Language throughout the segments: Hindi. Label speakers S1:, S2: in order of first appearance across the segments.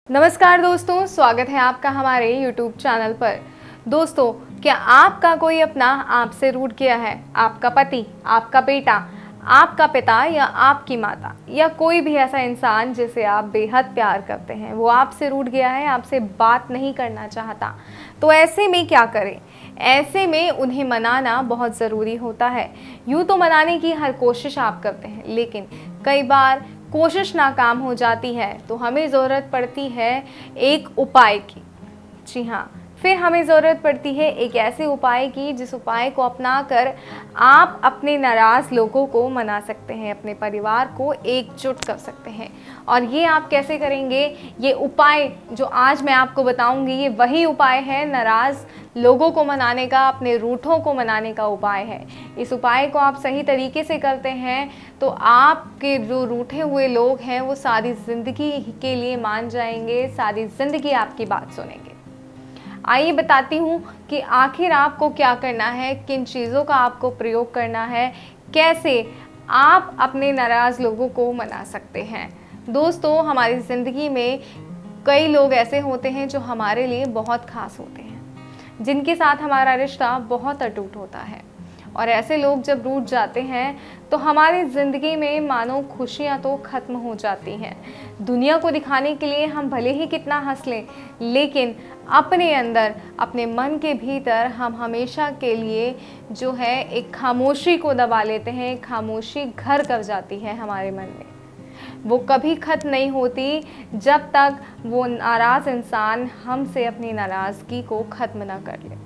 S1: नमस्कार दोस्तों, स्वागत है आपका हमारे YouTube चैनल पर। दोस्तों, क्या आपका कोई अपना आपसे रूठ गया है? आपका पति, आपका बेटा, आपका पिता या आपकी माता या कोई भी ऐसा इंसान जिसे आप बेहद प्यार करते हैं, वो आपसे रूठ गया है, आपसे बात नहीं करना चाहता, तो ऐसे में क्या करें? ऐसे में उन्हें मनाना बहुत ज़रूरी होता है। यूँ तो मनाने की हर कोशिश आप करते हैं, लेकिन कई बार कोशिश नाकाम हो जाती है, तो हमें ज़रूरत पड़ती है एक उपाय की। जी हाँ, फिर हमें ज़रूरत पड़ती है एक ऐसे उपाय की जिस उपाय को अपनाकर आप अपने नाराज़ लोगों को मना सकते हैं, अपने परिवार को एकजुट कर सकते हैं। और ये आप कैसे करेंगे? ये उपाय जो आज मैं आपको बताऊंगी, ये वही उपाय है नाराज़ लोगों को मनाने का, अपने रूठों को मनाने का उपाय है। इस उपाय को आप सही तरीके से करते हैं तो आपके जो रूठे हुए लोग हैं वो सारी ज़िंदगी के लिए मान जाएंगे, सारी ज़िंदगी आपकी बात सुनेंगे। आइए बताती हूँ कि आखिर आपको क्या करना है, किन चीज़ों का आपको प्रयोग करना है, कैसे आप अपने नाराज़ लोगों को मना सकते हैं। दोस्तों, हमारी ज़िंदगी में कई लोग ऐसे होते हैं जो हमारे लिए बहुत ख़ास होते हैं, जिनके साथ हमारा रिश्ता बहुत अटूट होता है। और ऐसे लोग जब रूठ जाते हैं तो हमारी ज़िंदगी में मानो खुशियाँ तो ख़त्म हो जाती हैं। दुनिया को दिखाने के लिए हम भले ही कितना हंस लें, लेकिन अपने अंदर, अपने मन के भीतर हम हमेशा के लिए जो है एक खामोशी को दबा लेते हैं। खामोशी घर कर जाती है हमारे मन में, वो कभी ख़त्म नहीं होती जब तक वो नाराज़ इंसान हमसे अपनी नाराज़गी को ख़त्म ना कर ले।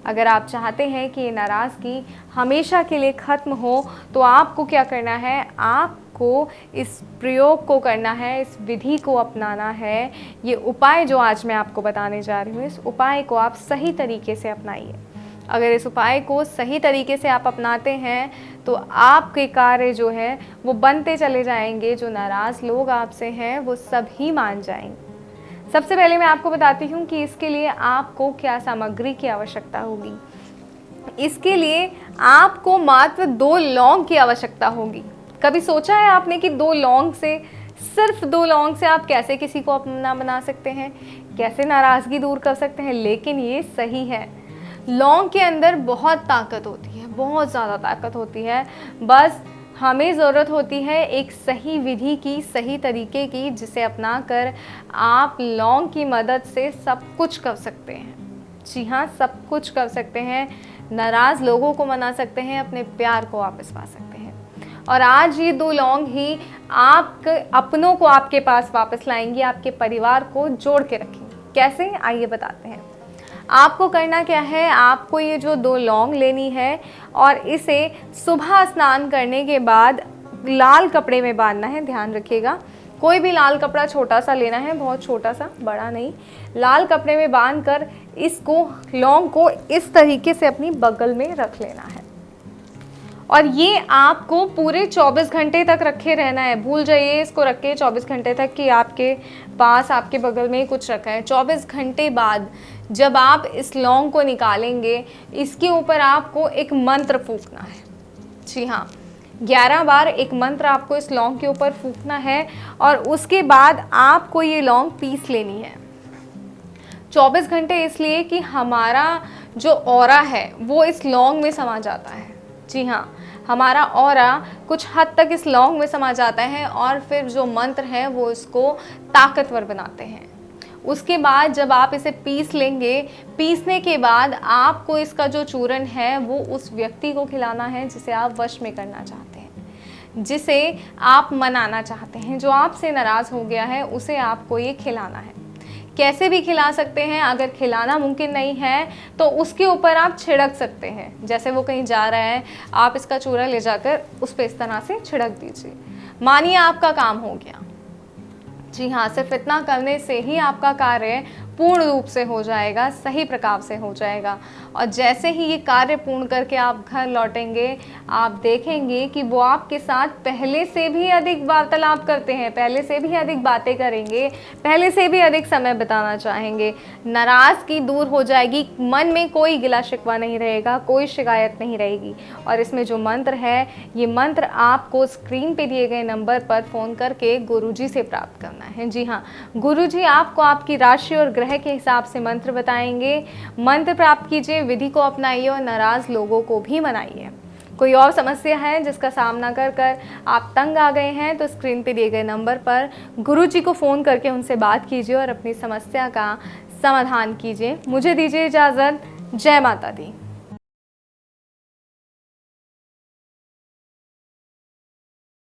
S1: अगर आप चाहते हैं कि ये नाराज़गी हमेशा के लिए ख़त्म हो तो आपको क्या करना है? आपको इस प्रयोग को करना है, इस विधि को अपनाना है। ये उपाय जो आज मैं आपको बताने जा रही हूँ, इस उपाय को आप सही तरीके से अपनाइए। अगर इस उपाय को सही तरीके से आप अपनाते हैं तो आपके कार्य जो है वो बनते चले जाएंगे। जो नाराज़ लोग आपसे हैं वो सभी मान जाएंगे। सबसे पहले मैं आपको बताती हूँ कि इसके लिए आपको क्या सामग्री की आवश्यकता होगी। इसके लिए आपको मात्र 2 लौंग की आवश्यकता होगी। कभी सोचा है आपने कि 2 लौंग से, सिर्फ 2 लौंग से आप कैसे किसी को अपना बना सकते हैं, कैसे नाराज़गी दूर कर सकते हैं? लेकिन ये सही है, लौंग के अंदर बहुत ताकत होती है, बहुत ज़्यादा ताकत होती है। बस हमें ज़रूरत होती है एक सही विधि की, सही तरीके की, जिसे अपनाकर आप लौंग की मदद से सब कुछ कर सकते हैं। जी हाँ, सब कुछ कर सकते हैं। नाराज़ लोगों को मना सकते हैं, अपने प्यार को वापस पा सकते हैं। और आज ये 2 लौंग ही आपके अपनों को आपके पास वापस लाएंगी, आपके परिवार को जोड़ के रखेंगी। कैसे? आइए बताते हैं। आपको करना क्या है? आपको ये जो 2 लौंग लेनी है और इसे सुबह स्नान करने के बाद लाल कपड़े में बांधना है। ध्यान रखिएगा, कोई भी लाल कपड़ा छोटा सा लेना है, बहुत छोटा सा, बड़ा नहीं। लाल कपड़े में बांधकर इसको, लौंग को इस तरीके से अपनी बगल में रख लेना है। और ये आपको पूरे 24 घंटे तक रखे रहना है। भूल जाइए इसको रख के 24 घंटे तक कि आपके पास, आपके बगल में कुछ रखा है। 24 घंटे बाद जब आप इस लौंग को निकालेंगे, इसके ऊपर आपको एक मंत्र फूंकना है। जी हाँ, 11 बार एक मंत्र आपको इस लौंग के ऊपर फूंकना है और उसके बाद आपको ये लौंग पीस लेनी है। 24 घंटे इसलिए कि हमारा जो ऑरा है वो इस लौंग में समा जाता है। जी हाँ, हमारा ऑरा कुछ हद तक इस लौंग में समा जाता है और फिर जो मंत्र है वो इसको ताकतवर बनाते हैं। उसके बाद जब आप इसे पीस लेंगे, पीसने के बाद आपको इसका जो चूर्ण है वो उस व्यक्ति को खिलाना है जिसे आप वश में करना चाहते हैं, जिसे आप मनाना चाहते हैं। जो आपसे नाराज़ हो गया है उसे आपको ये खिलाना है। कैसे भी खिला सकते हैं। अगर खिलाना मुमकिन नहीं है तो उसके ऊपर आप छिड़क सकते हैं। जैसे वो कहीं जा रहा है, आप इसका चूरा ले जाकर उस पर इस तरह से छिड़क दीजिए। मानिए आपका काम हो गया। जी हाँ, सिर्फ इतना करने से ही आपका कार्य पूर्ण रूप से हो जाएगा, सही प्रकार से हो जाएगा। और जैसे ही ये कार्य पूर्ण करके आप घर लौटेंगे, आप देखेंगे कि वो आपके साथ पहले से भी अधिक वार्तालाप करते हैं, पहले से भी अधिक बातें करेंगे, पहले से भी अधिक समय बिताना चाहेंगे। नाराज़गी दूर हो जाएगी, मन में कोई गिला शिकवा नहीं रहेगा, कोई शिकायत नहीं रहेगी। और इसमें जो मंत्र है, ये मंत्र आपको स्क्रीन पे दिए गए नंबर पर फ़ोन करके गुरुजी से प्राप्त करना है। जी हाँ, गुरुजी आपको आपकी राशि और ग्रह के हिसाब से मंत्र बताएंगे। मंत्र प्राप्त कीजिए, विधि को अपनाइए और नाराज़ लोगों को भी मनाइए। कोई और समस्या है जिसका सामना कर कर आप तंग आ गए हैं, तो स्क्रीन पे दिए गए नंबर पर गुरुजी को फ़ोन करके उनसे बात कीजिए और अपनी समस्या का समाधान कीजिए। मुझे दीजिए इजाज़त। जय माता दी।